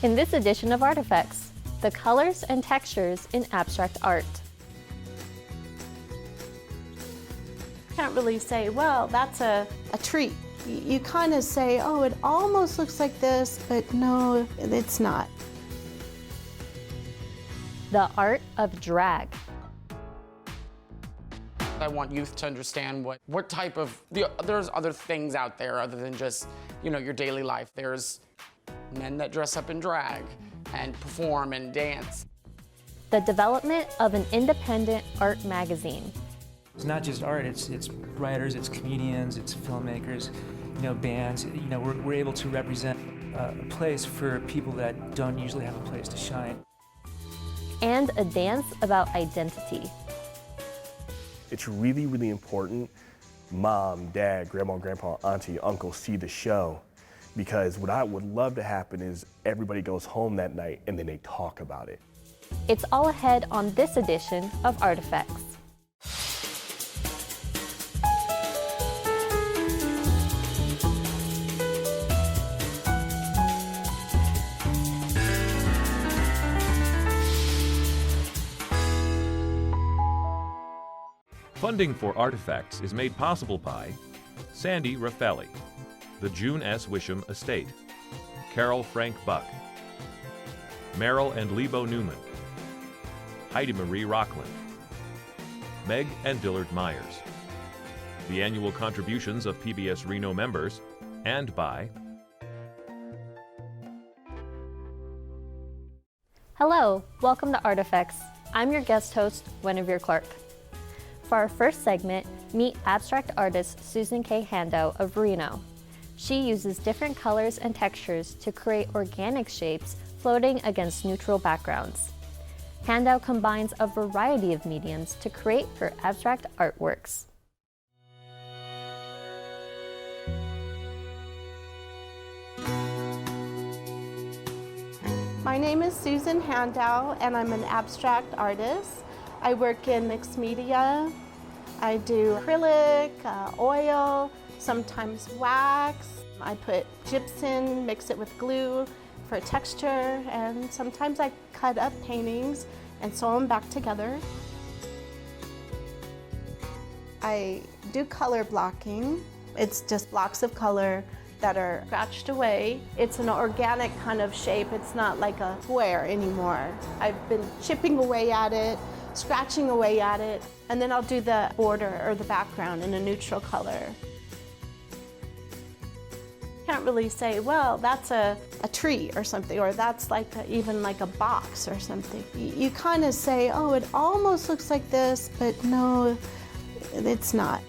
In this edition of Artifacts, the colors and textures in abstract art. Can't really say, well, that's a tree. You kind of say, oh, it almost looks like this, but no, it's not. The art of drag. I want youth to understand what type of, there's other things out there other than just, your daily life. There's men that dress up in drag and perform and dance. The development of an independent art magazine. It's not just art, it's writers, it's comedians, it's filmmakers, bands. We're able to represent a place for people that don't usually have a place to shine. And a dance about identity. It's really, really important mom, dad, grandma, grandpa, auntie, uncle see the show, because what I would love to happen is everybody goes home that night and then they talk about it. It's all ahead on this edition of Artifacts. Funding for Artifacts is made possible by Sandy Raffelli, the June S. Wisham Estate, Carol Frank Buck, Merrill and Lebo Newman, Heidi Marie Rockland, Meg and Dillard Myers, the annual contributions of PBS Reno members, and by Hello, welcome to Artifacts. I'm your guest host, Guinevere Clark. For our first segment, meet abstract artist Susan K. Handow of Reno. She uses different colors and textures to create organic shapes floating against neutral backgrounds. Handow combines a variety of mediums to create her abstract artworks. My name is Susan Handow, and I'm an abstract artist. I work in mixed media. I do acrylic, oil, sometimes wax. I put gypsum, mix it with glue for texture, and sometimes I cut up paintings and sew them back together. I do color blocking. It's just blocks of color that are scratched away. It's an organic kind of shape. It's not like a square anymore. I've been chipping away at it, scratching away at it, and then I'll do the border or the background in a neutral color. Can't really say, well, that's a tree or something, or that's like even like a box or something. You kind of say, oh, it almost looks like this, but no, it's not.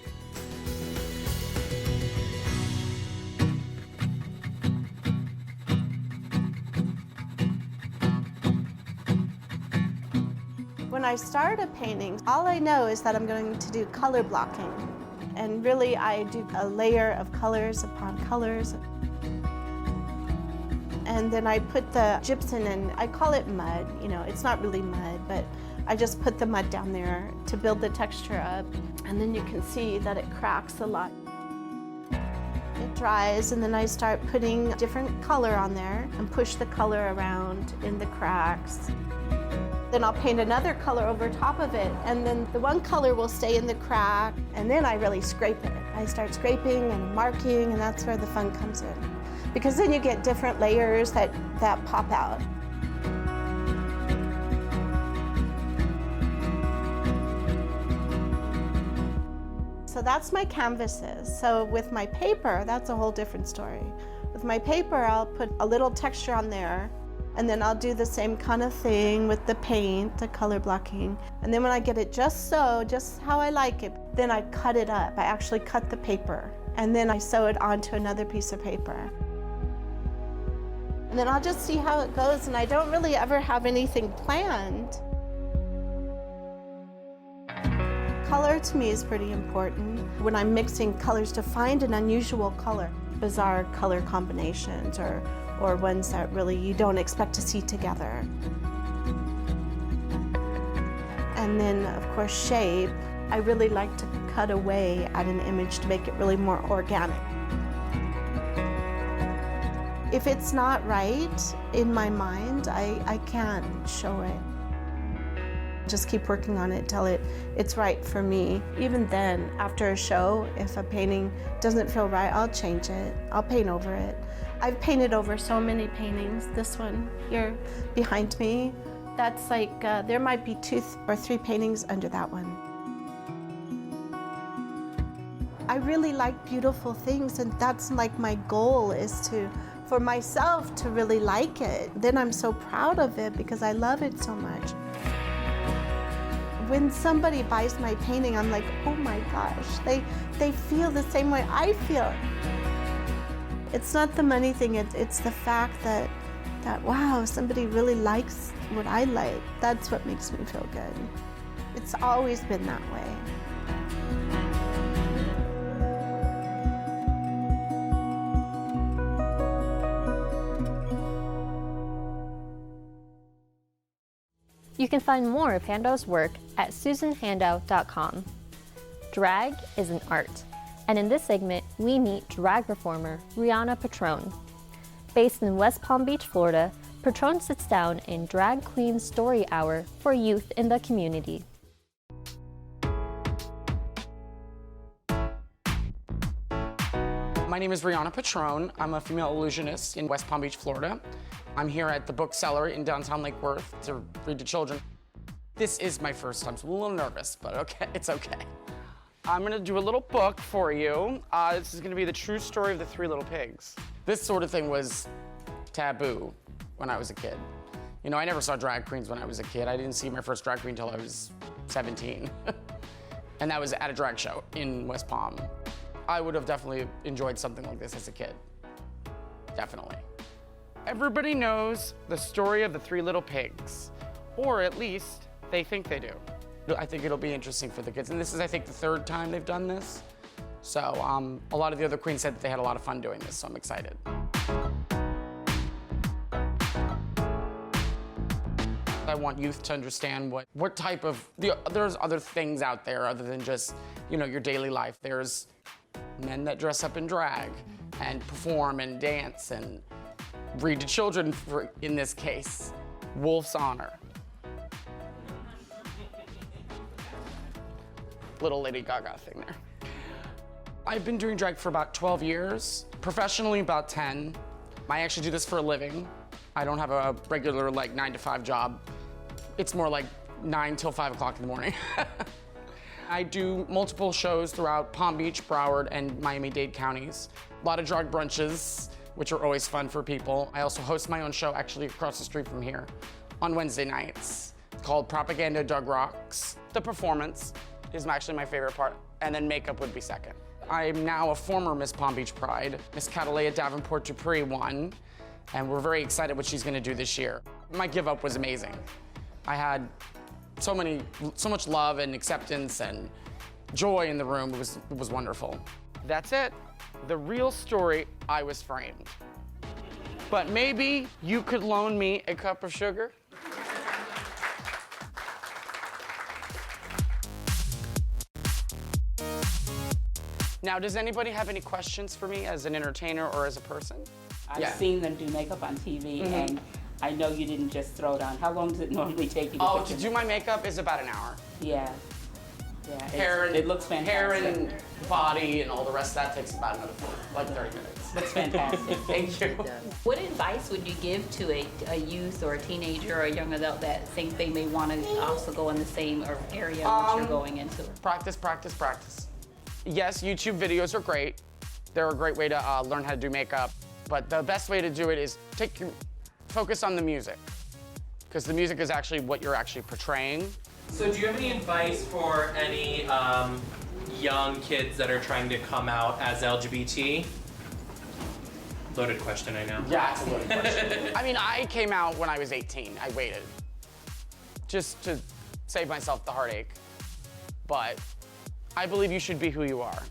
When I start a painting, all I know is that I'm going to do color blocking. And really, I do a layer of colors upon colors. And then I put the gypsum in. I call it mud. It's not really mud, but I just put the mud down there to build the texture up. And then you can see that it cracks a lot. It dries, and then I start putting different color on there and push the color around in the cracks. Then I'll paint another color over top of it, and then the one color will stay in the crack, and then I really scrape it. I start scraping and marking, and that's where the fun comes in. Because then you get different layers that pop out. So that's my canvases. So with my paper, that's a whole different story. With my paper, I'll put a little texture on there, and then I'll do the same kind of thing with the paint, the color blocking. And then when I get it just how I like it, then I cut it up. I actually cut the paper, and then I sew it onto another piece of paper. And then I'll just see how it goes, and I don't really ever have anything planned. Color to me is pretty important. When I'm mixing colors, to find an unusual color, bizarre color combinations, or ones that really you don't expect to see together. And then, of course, shape. I really like to cut away at an image to make it really more organic. If it's not right in my mind, I can't show it. Just keep working on it till it's right for me. Even then, after a show, if a painting doesn't feel right, I'll change it. I'll paint over it. I've painted over so many paintings. This one here behind me, that's like, there might be 2 or 3 paintings under that one. I really like beautiful things, and that's like my goal, is for myself to really like it. Then I'm so proud of it because I love it so much. When somebody buys my painting, I'm like, oh my gosh, they feel the same way I feel. It's not the money thing, it's the fact that wow, somebody really likes what I like. That's what makes me feel good. It's always been that way. You can find more of Hando's work at susanhandau.com. Drag is an art, and in this segment, we meet drag performer Rihanna Patron. Based in West Palm Beach, Florida, Patron sits down in Drag Queen Story Hour for youth in the community. My name is Rihanna Patron. I'm a female illusionist in West Palm Beach, Florida. I'm here at the bookseller in downtown Lake Worth to read to children. This is my first time, so I'm a little nervous, but okay, it's okay. I'm gonna do a little book for you. This is gonna be the true story of the 3 little pigs. This sort of thing was taboo when I was a kid. You know, I never saw drag queens when I was a kid. I didn't see my first drag queen until I was 17. And that was at a drag show in West Palm. I would have definitely enjoyed something like this as a kid. Definitely. Everybody knows the story of the 3 little pigs, or at least they think they do. I think it'll be interesting for the kids. And this is, I think, the 3rd time they've done this. So a lot of the other queens said that they had a lot of fun doing this, so I'm excited. I want youth to understand what type of, there's other things out there other than just, you know, your daily life. There's men that dress up in drag and perform and dance and read to children, in this case, Wolf's Honor. Little Lady Gaga thing there. I've been doing drag for about 12 years, professionally about 10. I actually do this for a living. I don't have a regular like 9-to-5 job. It's more like 9 till 5 o'clock in the morning. I do multiple shows throughout Palm Beach, Broward, and Miami-Dade counties. A lot of drag brunches, which are always fun for people. I also host my own show actually across the street from here on Wednesday nights. It's called Propaganda Dug Rocks. The performance is actually my favorite part, and then makeup would be second. I'm now a former Miss Palm Beach Pride. Miss Catalea Davenport Dupree won, and we're very excited what she's gonna do this year. My give up was amazing. I had so much love and acceptance and joy in the room. It was wonderful. That's it. The real story, I was framed. But maybe you could loan me a cup of sugar? Now, does anybody have any questions for me as an entertainer or as a person? I've seen them do makeup on TV, and I know you didn't just throw it on. How long does it normally take you to Oh, to do my makeup is about an hour. Yeah. Hair and, it looks fantastic. Hair and body and all the rest of that takes about another 30 minutes. Looks fantastic. Thank you. What advice would you give to a youth or a teenager or a young adult that think they may want to also go in the same area that you're going into? Practice, practice, practice. Yes, YouTube videos are great. They're a great way to learn how to do makeup. But the best way to do it is focus on the music, because the music is actually what you're actually portraying. So do you have any advice for any young kids that are trying to come out as LGBT? Loaded question, I know. Yeah, it's a loaded question. I mean, I came out when I was 18. I waited just to save myself the heartache. But I believe you should be who you are,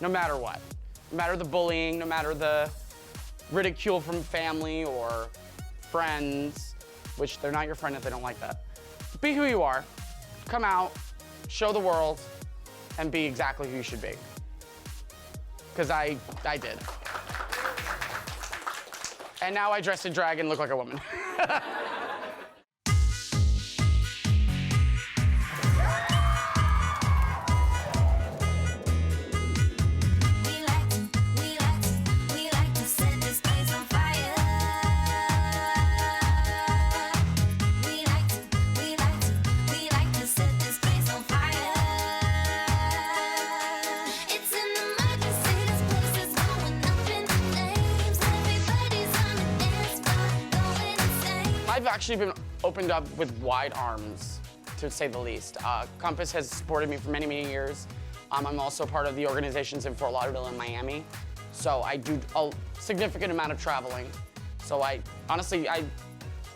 no matter what. No matter the bullying, no matter the ridicule from family or friends, which they're not your friend if they don't like that. Be who you are. Come out, show the world, and be exactly who you should be. Because I did. And now I dress in drag and look like a woman. I've actually been opened up with wide arms, to say the least. Compass has supported me for many, many years. I'm also part of the organizations in Fort Lauderdale and Miami. So I do a significant amount of traveling. So honestly,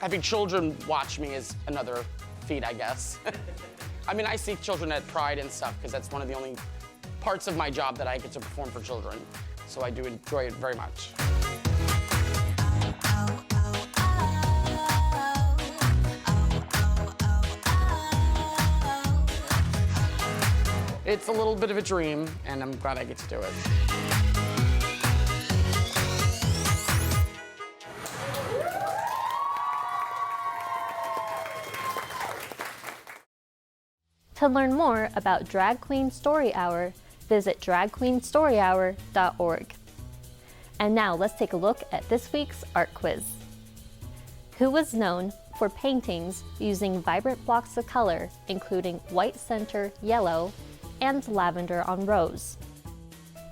having children watch me is another feat, I guess. I mean, I see children at Pride and stuff, because that's one of the only parts of my job that I get to perform for children. So I do enjoy it very much. It's a little bit of a dream, and I'm glad I get to do it. To learn more about Drag Queen Story Hour, visit dragqueenstoryhour.org. And now let's take a look at this week's art quiz. Who was known for paintings using vibrant blocks of color, including white center yellow and lavender on rose?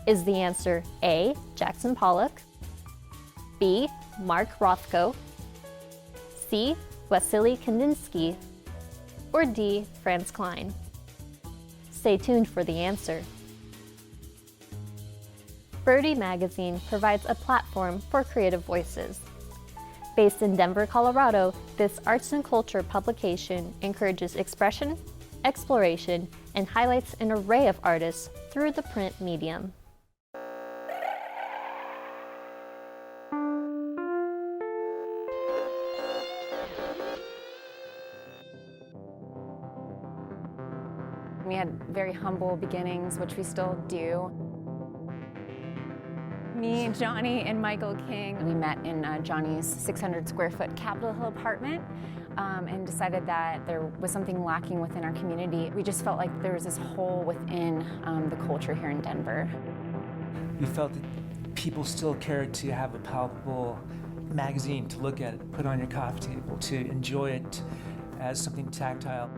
Is the answer A, Jackson Pollock, B, Mark Rothko, C, Wasily Kandinsky, or D, Franz Kline? Stay tuned for the answer. Birdie Magazine provides a platform for creative voices. Based in Denver, Colorado, this arts and culture publication encourages expression, exploration, and highlights an array of artists through the print medium. We had very humble beginnings, which we still do. Me, Johnny, and Michael King, we met in Johnny's 600 square foot Capitol Hill apartment and decided that there was something lacking within our community. We just felt like there was this hole within the culture here in Denver. We felt that people still cared to have a palpable magazine to look at, put on your coffee table, to enjoy it as something tactile.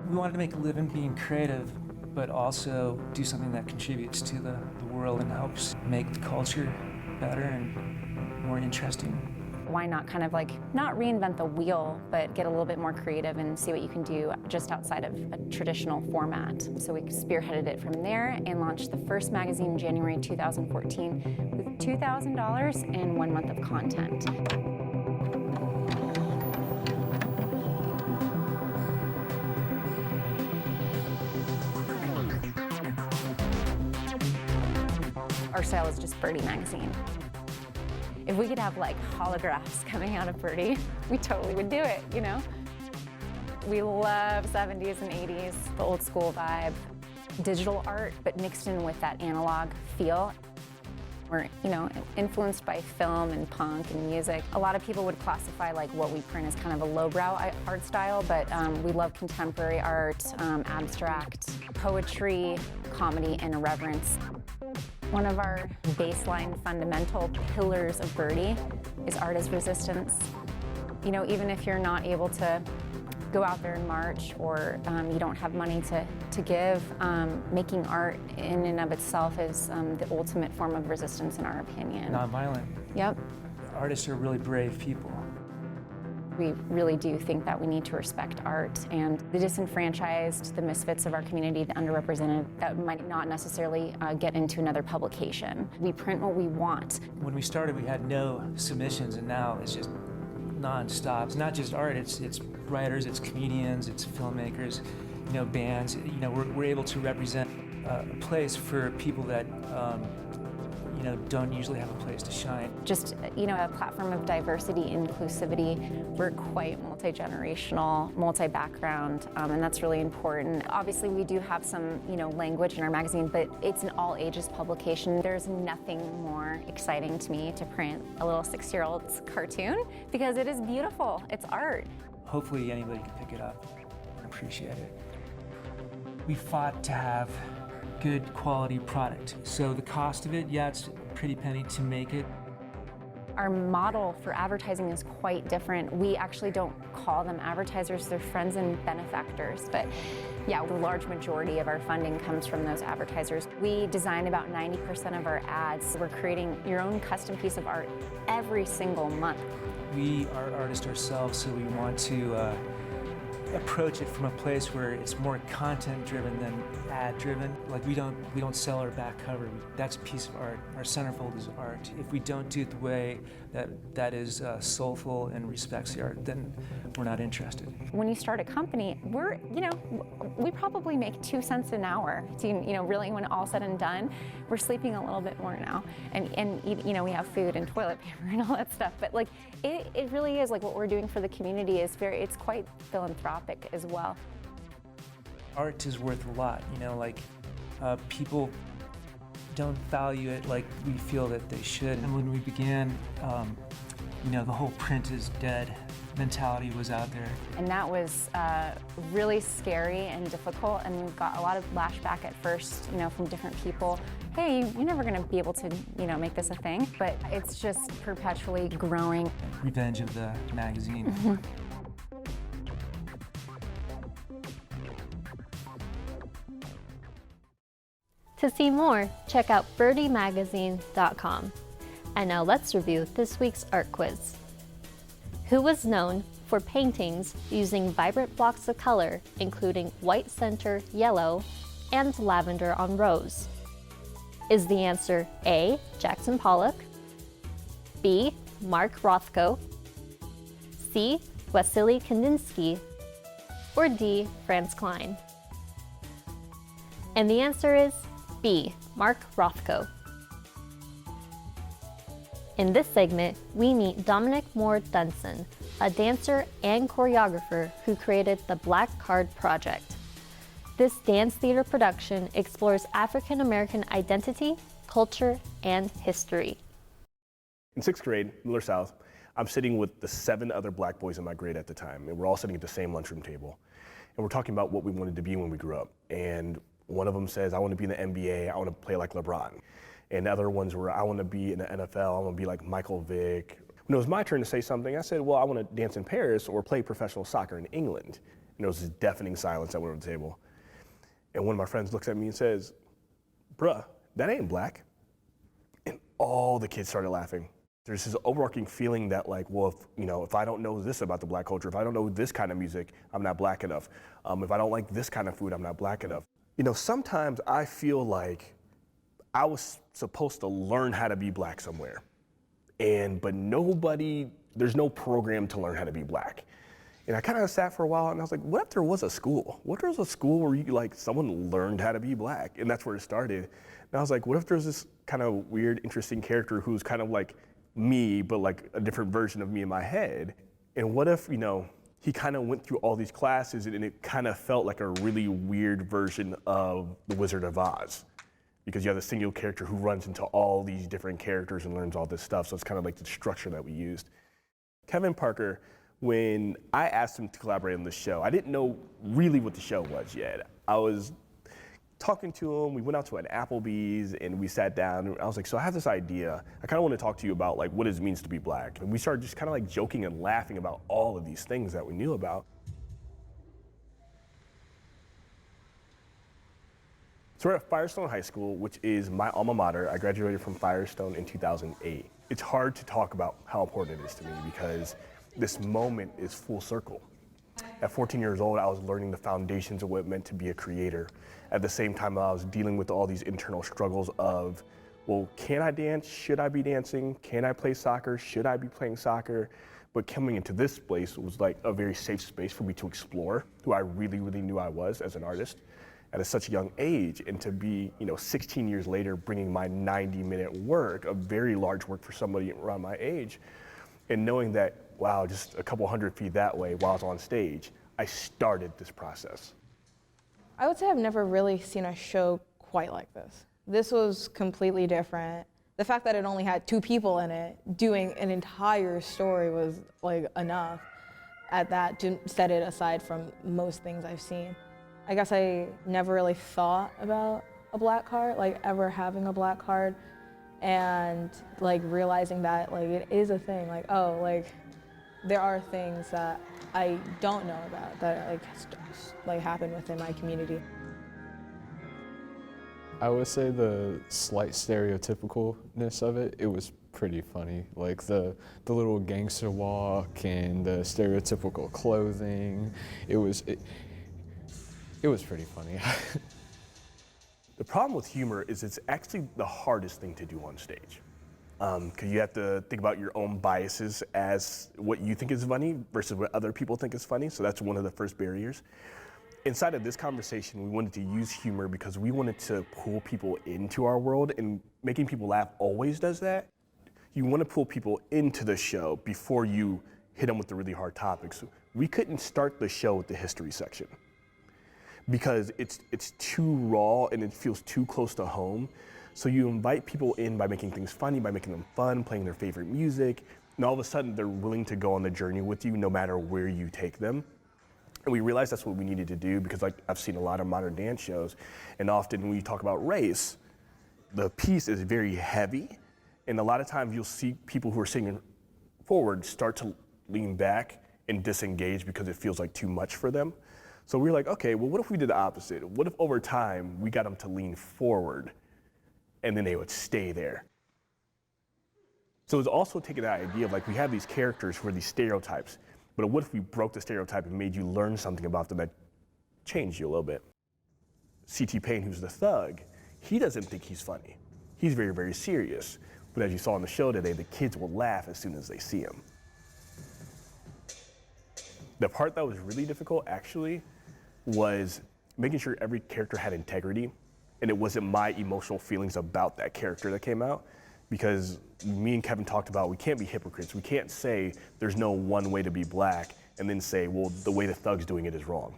We wanted to make a living being creative, but also do something that contributes to the world and helps make the culture better and more interesting. Why not kind of like, not reinvent the wheel, but get a little bit more creative and see what you can do just outside of a traditional format. So we spearheaded it from there and launched the first magazine in January 2014 with $2,000 and 1 month of content. Our style is just Birdie Magazine. If we could have like holographs coming out of Birdie, we totally would do it, you know? We love 70s and 80s, the old school vibe. Digital art, but mixed in with that analog feel. We're, you know, influenced by film and punk and music. A lot of people would classify like what we print as kind of a lowbrow art style, but we love contemporary art, abstract, poetry, comedy, and irreverence. One of our baseline fundamental pillars of Birdie is art as resistance. You know, even if you're not able to go out there and march or you don't have money to give, making art in and of itself is the ultimate form of resistance in our opinion. Nonviolent. Yep. Artists are really brave people. We really do think that we need to respect art and the disenfranchised, the misfits of our community, the underrepresented, that might not necessarily get into another publication. We print what we want. When we started, we had no submissions, and now it's just non-stop. It's not just art, it's writers, it's comedians, it's filmmakers, you know, bands. You know, we're able to represent a place for people that, you don't usually have a place to shine. Just, a platform of diversity, inclusivity. We're quite multi-generational, multi-background, and that's really important. Obviously, we do have some, language in our magazine, but it's an all-ages publication. There's nothing more exciting to me to print a little 6-year-old's cartoon because it is beautiful. It's art. Hopefully anybody can pick it up and appreciate it. We fought to have good quality product. So the cost of it, yeah, it's a pretty penny to make it. Our model for advertising is quite different. We actually don't call them advertisers, they're friends and benefactors. But yeah, the large majority of our funding comes from those advertisers. We design about 90% of our ads. We're creating your own custom piece of art every single month. We are artists ourselves, so we want to approach it from a place where it's more content-driven than ad-driven. Like we don't sell our back cover. That's a piece of art. Our centerfold is art. If we don't do it the way that is soulful and respects the art, then we're not interested. When you start a company, we probably make 2 cents an hour. So, really, when all said and done, we're sleeping a little bit more now, and we have food and toilet paper and all that stuff. But like, it really is like what we're doing for the community is it's quite philanthropic as well. Art is worth a lot, people don't value it like we feel that they should. And when we began, the whole print is dead mentality was out there. And that was really scary and difficult, and we got a lot of lashback at first, from different people. Hey, you're never gonna be able to, make this a thing, but it's just perpetually growing. Revenge of the magazine. Mm-hmm. To see more, check out birdiemagazine.com. And now let's review this week's art quiz. Who was known for paintings using vibrant blocks of color, including white center yellow and lavender on rose? Is the answer A, Jackson Pollock, B, Mark Rothko, C, Wasily Kandinsky, or D, Franz Klein? And the answer is B, Mark Rothko. In this segment, we meet Dominic Moore Dunson, a dancer and choreographer who created the Black Card Project. This dance theater production explores African American identity, culture, and history. In 6th grade, Miller South, I'm sitting with the 7 other black boys in my grade at the time, and we're all sitting at the same lunchroom table. And we're talking about what we wanted to be when we grew up. And one of them says, I want to be in the NBA, I want to play like LeBron. And the other ones were, I want to be in the NFL, I want to be like Michael Vick. When it was my turn to say something, I said, well, I want to dance in Paris or play professional soccer in England. And there was this deafening silence that went over the table. And one of my friends looks at me and says, bruh, that ain't black. And all the kids started laughing. There's this overarching feeling that like, well, if I don't know this about the black culture, if I don't know this kind of music, I'm not black enough. If I don't like this kind of food, I'm not black enough. Sometimes I feel like I was supposed to learn how to be black somewhere. But there's no program to learn how to be black. And I kind of sat for a while and I was like, what if there was a school? What if there was a school where someone learned how to be black? And that's where it started. And I was like, what if there's this kind of weird, interesting character who's kind of like me, but like a different version of me in my head? And what if, he kind of went through all these classes and it kind of felt like a really weird version of The Wizard of Oz, because you have a single character who runs into all these different characters and learns all this stuff. So it's kind of like the structure that we used. Kevin Parker, when I asked him to collaborate on the show, I didn't know really what the show was yet. I was talking to him, we went out to an Applebee's and we sat down and I was like, so I have this idea. I kind of want to talk to you about like what it means to be black. And we started just kind of like joking and laughing about all of these things that we knew about. So we're at Firestone High School, which is my alma mater. I graduated from Firestone in 2008. It's hard to talk about how important it is to me because this moment is full circle. At 14 years old, I was learning the foundations of what it meant to be a creator. At the same time, I was dealing with all these internal struggles of, well, can I dance? Should I be dancing? Can I play soccer? Should I be playing soccer? But coming into this place was like a very safe space for me to explore who I really, really knew I was as an artist. at such a young age, and to be, 16 years later bringing my 90-minute work, a very large work for somebody around my age, and knowing that, wow, just a couple hundred feet that way while I was on stage, I started this process. I would say I've never really seen a show quite like this. This was completely different. The fact that it only had 2 people in it doing an entire story was like enough at that to set it aside from most things I've seen. I guess I never really thought about a black card, like ever having a black card, and like realizing that like it is a thing, like, oh, like there are things that I don't know about that like happen within my community. I would say the slight stereotypicalness of it, it was pretty funny. Like the little gangster walk and the stereotypical clothing, it was pretty funny. The problem with humor is it's actually the hardest thing to do on stage. Because you have to think about your own biases as what you think is funny versus what other people think is funny, so that's one of the first barriers. Inside of this conversation, we wanted to use humor because we wanted to pull people into our world, and making people laugh always does that. You want to pull people into the show before you hit them with the really hard topics. We couldn't start the show with the history section because it's too raw and it feels too close to home. So you invite people in by making things funny, by making them fun, playing their favorite music, and all of a sudden they're willing to go on the journey with you no matter where you take them. And we realized that's what we needed to do because, like, I've seen a lot of modern dance shows, and often when you talk about race, the piece is very heavy, and a lot of times you'll see people who are singing forward start to lean back and disengage because it feels like too much for them. So we were like, okay, well, what if we did the opposite? What if over time we got them to lean forward and then they would stay there? So it's also taking that idea of, like, we have these characters who are these stereotypes, but what if we broke the stereotype and made you learn something about them that changed you a little bit? C.T. Payne, who's the thug, he doesn't think he's funny. He's very, very serious. But as you saw on the show today, the kids will laugh as soon as they see him. The part that was really difficult, actually, was making sure every character had integrity, and it wasn't my emotional feelings about that character that came out. Because me and Kevin talked about we can't be hypocrites. We can't say there's no one way to be black and then say, well, the way the thug's doing it is wrong.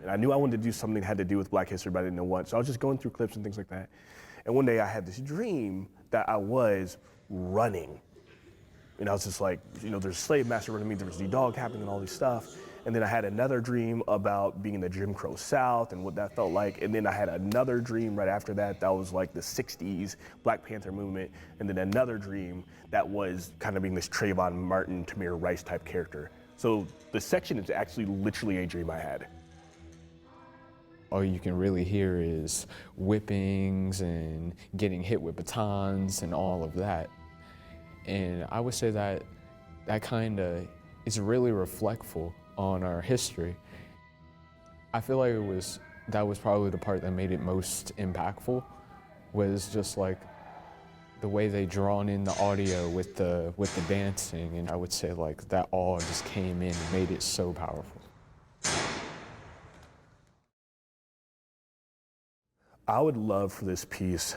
And I knew I wanted to do something that had to do with Black history, but I didn't know what. So I was just going through clips and things like that. And one day I had this dream that I was running. And I was just like, there's a slave master running me, there was the dog happening and all this stuff. And then I had another dream about being in the Jim Crow South and what that felt like. And then I had another dream right after that was like the 60s Black Panther movement. And then another dream that was kind of being this Trayvon Martin, Tamir Rice type character. So the section is actually literally a dream I had. All you can really hear is whippings and getting hit with batons and all of that. And I would say that kind of is really reflectful on our history. I feel like that was probably the part that made it most impactful, was just like the way they drawn in the audio with the dancing, and I would say like that all just came in and made it so powerful. I would love for this piece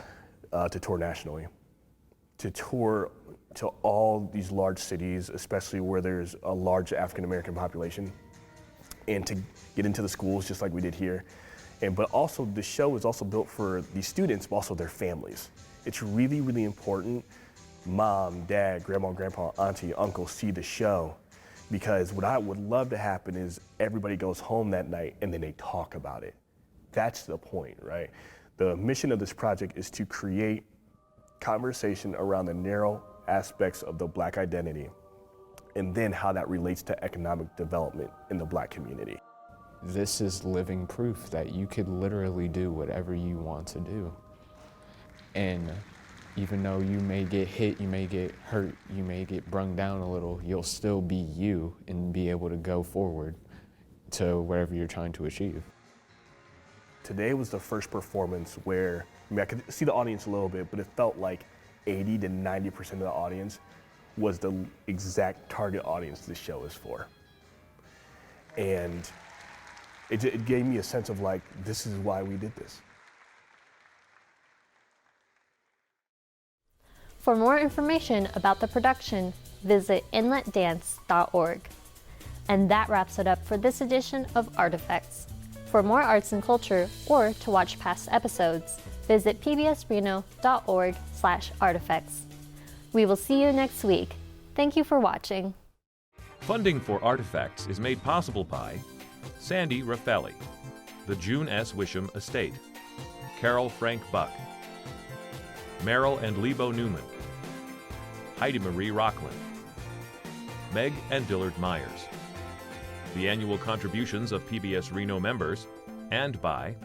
to tour nationally, to tour to all these large cities, especially where there's a large African-American population, and to get into the schools just like we did here. But also the show is also built for the students, but also their families. It's really, really important mom, dad, grandma, grandpa, auntie, uncle see the show, because what I would love to happen is everybody goes home that night and then they talk about it. That's the point, right? The mission of this project is to create conversation around the narrow aspects of the Black identity, and then how that relates to economic development in the Black community. This is living proof that you could literally do whatever you want to do. And even though you may get hit, you may get hurt, you may get brung down a little, you'll still be you and be able to go forward to wherever you're trying to achieve. Today was the first performance where, I could see the audience a little bit, but it felt like 80 to 90% of the audience was the exact target audience this show is for. And it gave me a sense of like, this is why we did this. For more information about the production, visit inletdance.org. And that wraps it up for this edition of Artifacts. For more arts and culture, or to watch past episodes, visit pbsreno.org/artifacts. We will see you next week. Thank you for watching. Funding for Artifacts is made possible by Sandy Raffelli, the June S. Wisham Estate, Carol Frank Buck, Merrill and Lebo Newman, Heidi Marie Rockland, Meg and Dillard Myers. The annual contributions of PBS Reno members, and by